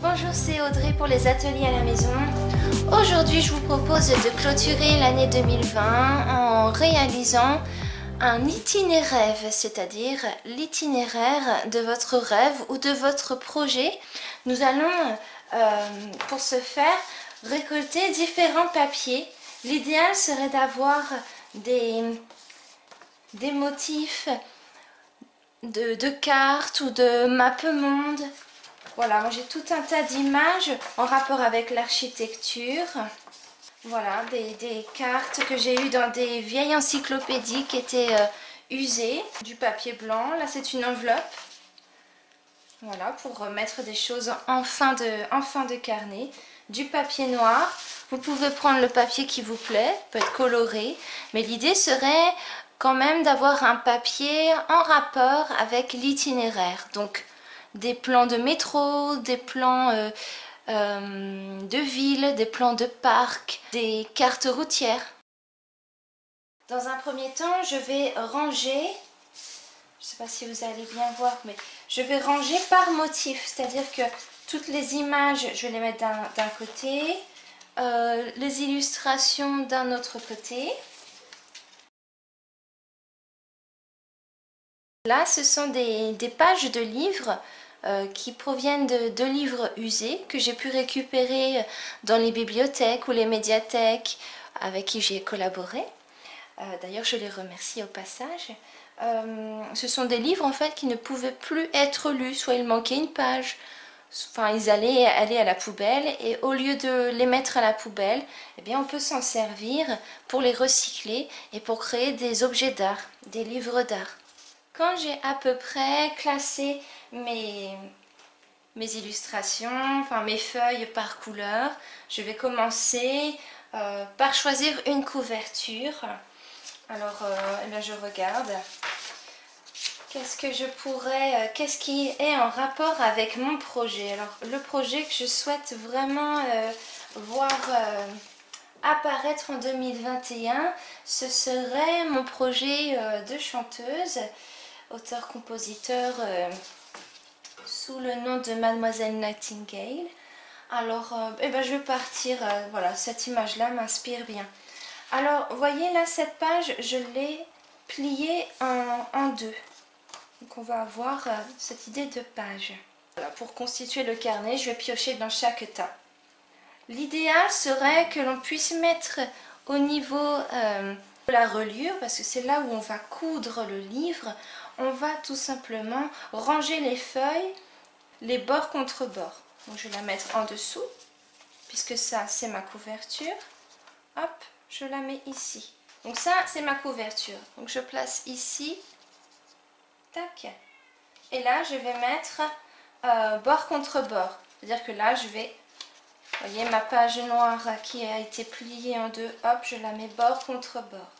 Bonjour, c'est Audrey pour les ateliers à la maison. Aujourd'hui, je vous propose de clôturer l'année 2020 en réalisant un itinéraire, c'est-à-dire l'itinéraire de votre rêve ou de votre projet. Nous allons, pour ce faire, récolter différents papiers. L'idéal serait d'avoir des motifs de cartes ou de mappe-monde. Voilà, moi j'ai tout un tas d'images en rapport avec l'architecture. Voilà, des cartes que j'ai eues dans des vieilles encyclopédies qui étaient usées. Du papier blanc, là c'est une enveloppe. Voilà, pour mettre des choses en fin de carnet. Du papier noir. Vous pouvez prendre le papier qui vous plaît, peut être coloré. Mais l'idée serait quand même d'avoir un papier en rapport avec l'itinéraire. Donc des plans de métro, des plans de ville, des plans de parc, des cartes routières. Dans un premier temps, je vais ranger, je ne sais pas si vous allez bien voir, mais je vais ranger par motif, c'est-à-dire que toutes les images, je vais les mettre d'un côté, les illustrations d'un autre côté. Là, ce sont des pages de livres qui proviennent de livres usés que j'ai pu récupérer dans les bibliothèques ou les médiathèques avec qui j'ai collaboré. D'ailleurs, je les remercie au passage. Ce sont des livres en fait qui ne pouvaient plus être lus, soit il manquait une page, enfin ils allaient aller à la poubelle, et au lieu de les mettre à la poubelle, eh bien on peut s'en servir pour les recycler et pour créer des objets d'art, des livres d'art. Quand j'ai à peu près classé mes illustrations, enfin mes feuilles par couleur, je vais commencer par choisir une couverture. Alors, eh bien, je regarde. Qu'est-ce qui est en rapport avec mon projet? Alors, le projet que je souhaite vraiment voir apparaître en 2021, ce serait mon projet de chanteuse, auteur-compositeur sous le nom de Mademoiselle Nightingale. Alors, eh ben, je vais partir, voilà, cette image-là m'inspire bien. Alors, vous voyez là, cette page, je l'ai pliée en deux. Donc, on va avoir cette idée de page. Voilà, pour constituer le carnet, je vais piocher dans chaque tas. L'idéal serait que l'on puisse mettre au niveau de la reliure, parce que c'est là où on va coudre le livre, on va tout simplement ranger les feuilles, les bords contre bords. Donc, je vais la mettre en dessous, puisque ça, c'est ma couverture. Hop, je la mets ici. Donc ça, c'est ma couverture. Donc je place ici. Tac. Et là, je vais mettre bord contre bord. C'est-à-dire que là, je vais... Vous voyez ma page noire qui a été pliée en deux. Hop, je la mets bord contre bord.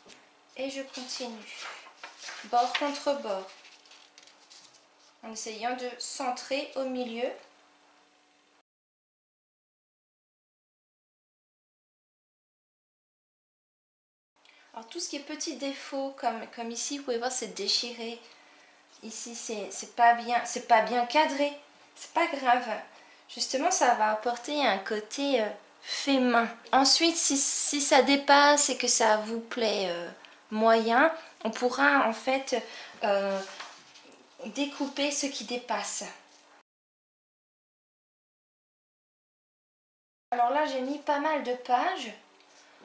Et je continue. Bord contre bord. En essayant de centrer au milieu. Alors tout ce qui est petits défauts, comme ici, vous pouvez voir, c'est déchiré. Ici, c'est pas bien cadré. C'est pas grave. Justement, ça va apporter un côté fait main. Ensuite, si ça dépasse et que ça vous plaît moyen, on pourra en fait découper ce qui dépasse. Alors là, j'ai mis pas mal de pages.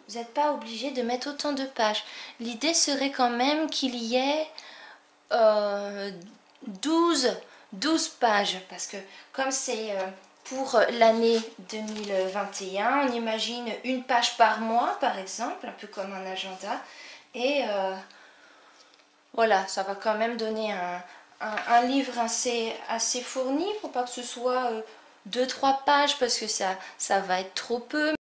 Vous n'êtes pas obligé de mettre autant de pages. L'idée serait quand même qu'il y ait 12 pages, parce que comme c'est pour l'année 2021, on imagine une page par mois par exemple, un peu comme un agenda, et voilà, ça va quand même donner un livre assez fourni, pour pas que ce soit 2-3 pages, parce que ça va être trop peu.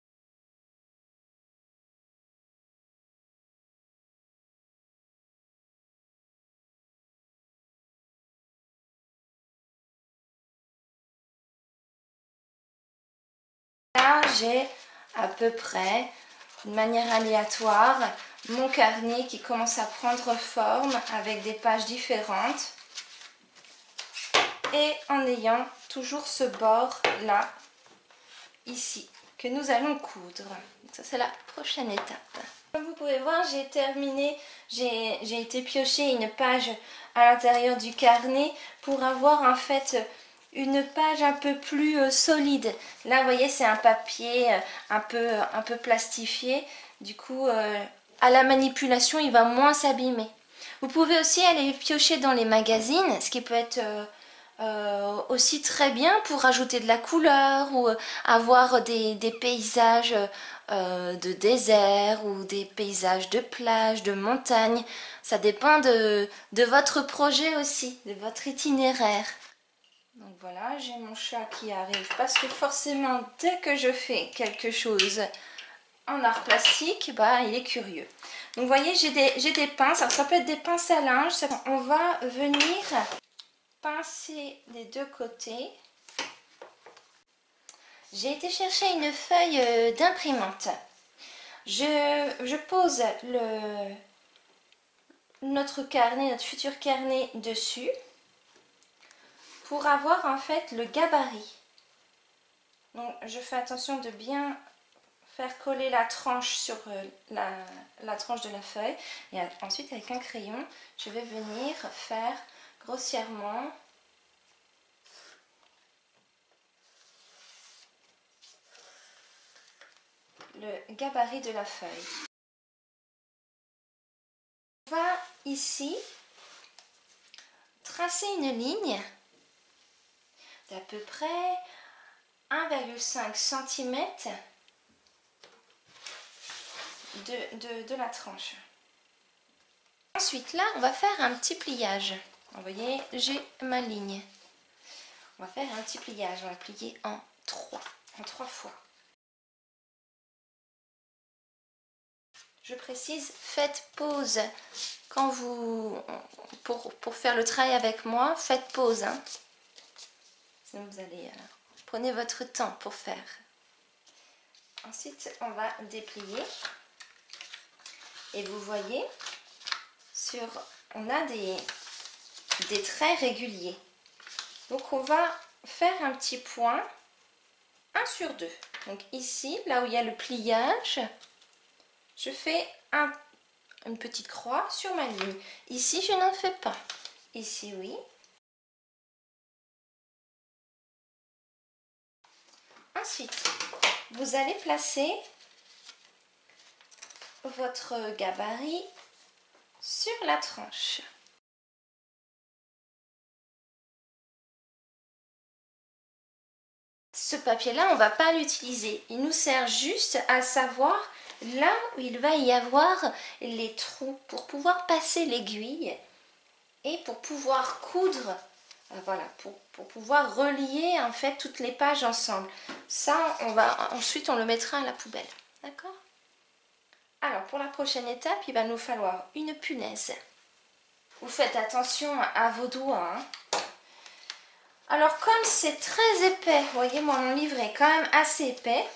Là, j'ai à peu près, de manière aléatoire, mon carnet qui commence à prendre forme avec des pages différentes. Et en ayant toujours ce bord là ici que nous allons coudre. Donc ça, c'est la prochaine étape. Comme vous pouvez voir, j'ai terminé, j'ai été piocher une page à l'intérieur du carnet pour avoir en fait une page un peu plus solide. Là, vous voyez, c'est un papier un peu plastifié. Du coup, à la manipulation, il va moins s'abîmer. Vous pouvez aussi aller piocher dans les magazines, ce qui peut être aussi très bien pour ajouter de la couleur ou avoir des paysages de désert ou des paysages de plage, de montagne. Ça dépend de votre projet aussi, de votre itinéraire. Donc voilà, j'ai mon chat qui arrive parce que forcément dès que je fais quelque chose en art plastique, bah, il est curieux. Donc vous voyez, j'ai des pinces, alors ça peut être des pinces à linge, on va venir pincer les deux côtés. J'ai été chercher une feuille d'imprimante. Je pose notre carnet, notre futur carnet dessus pour avoir en fait le gabarit. Donc je fais attention de bien faire coller la tranche sur la tranche de la feuille et ensuite avec un crayon je vais venir faire grossièrement le gabarit de la feuille. On va ici tracer une ligne d'à peu près 1,5 cm de la tranche. Ensuite là on va faire un petit pliage. Vous voyez, j'ai ma ligne. On va faire un petit pliage, on va plier en 3 fois. Je précise, faites pause quand vous, pour faire le travail avec moi, faites pause. Hein. Sinon vous allez, prenez votre temps pour faire. Ensuite, on va déplier. Et vous voyez, on a des traits réguliers. Donc on va faire un petit point, 1 sur 2. Donc ici, là où il y a le pliage, je fais une petite croix sur ma ligne. Ici, je n'en fais pas. Ici, oui. Ensuite, vous allez placer votre gabarit sur la tranche. Ce papier-là, on ne va pas l'utiliser. Il nous sert juste à savoir là où il va y avoir les trous pour pouvoir passer l'aiguille et pour pouvoir coudre, voilà, pour pouvoir relier en fait toutes les pages ensemble. Ça, ensuite on le mettra à la poubelle, d'accord? Alors pour la prochaine étape, il va nous falloir une punaise. Vous faites attention à vos doigts, hein. Alors comme c'est très épais, vous voyez mon livre est quand même assez épais,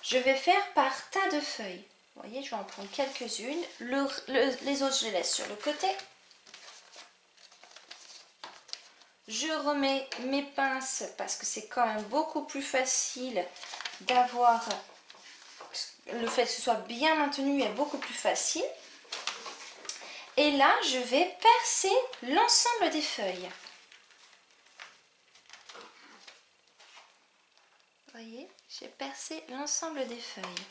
je vais faire par tas de feuilles. Vous voyez, je vais en prendre quelques-unes. Les autres, je les laisse sur le côté. Je remets mes pinces parce que c'est quand même beaucoup plus facile d'avoir... Le fait que ce soit bien maintenu est beaucoup plus facile. Et là, je vais percer l'ensemble des feuilles. Vous voyez, j'ai percé l'ensemble des feuilles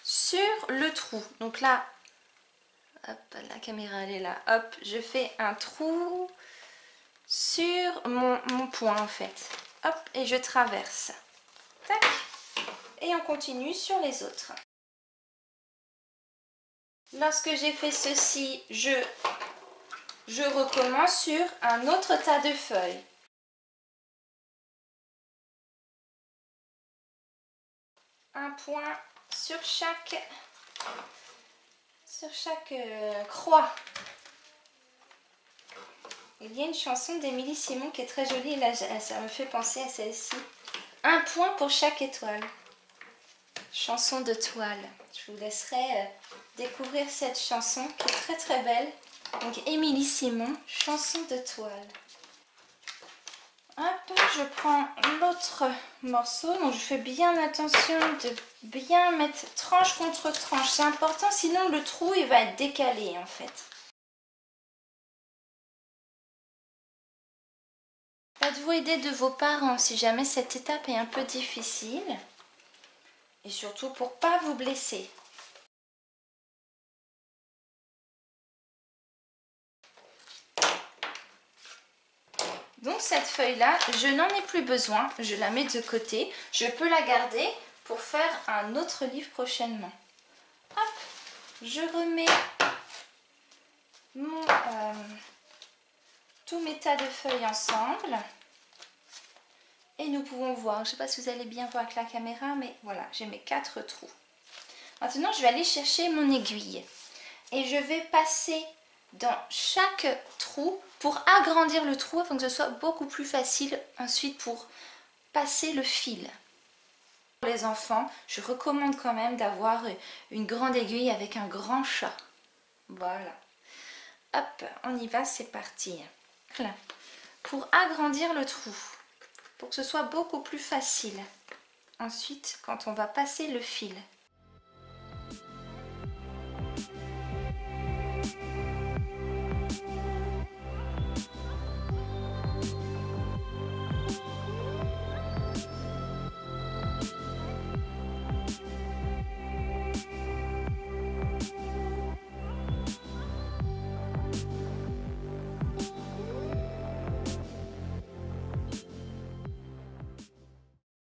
sur le trou. Donc là, hop, la caméra elle est là, hop, je fais un trou sur mon point en fait. Hop, et je traverse. Tac. Et on continue sur les autres. Lorsque j'ai fait ceci, je recommence sur un autre tas de feuilles. Un point sur chaque croix. Il y a une chanson d'Émilie Simon qui est très jolie, là ça me fait penser à celle-ci. Un point pour chaque étoile. Chanson de toile. Je vous laisserai découvrir cette chanson qui est très très belle. Donc Émilie Simon, chanson de toile. Hop, je prends l'autre morceau. Donc je fais bien attention de bien mettre tranche contre tranche. C'est important, sinon le trou il va être décalé en fait. Faites-vous aider de vos parents si jamais cette étape est un peu difficile. Et surtout pour pas vous blesser. Donc cette feuille-là, je n'en ai plus besoin, je la mets de côté. Je peux la garder pour faire un autre livre prochainement. Hop, je remets tous mes tas de feuilles ensemble. Et nous pouvons voir, je ne sais pas si vous allez bien voir avec la caméra, mais voilà, j'ai mes 4 trous. Maintenant, je vais aller chercher mon aiguille. Et je vais passer dans chaque trou pour agrandir le trou afin que ce soit beaucoup plus facile ensuite pour passer le fil. Pour les enfants, je recommande quand même d'avoir une grande aiguille avec un grand chat. Voilà. Hop, on y va, c'est parti. Pour agrandir le trou, pour que ce soit beaucoup plus facile. Ensuite, quand on va passer le fil.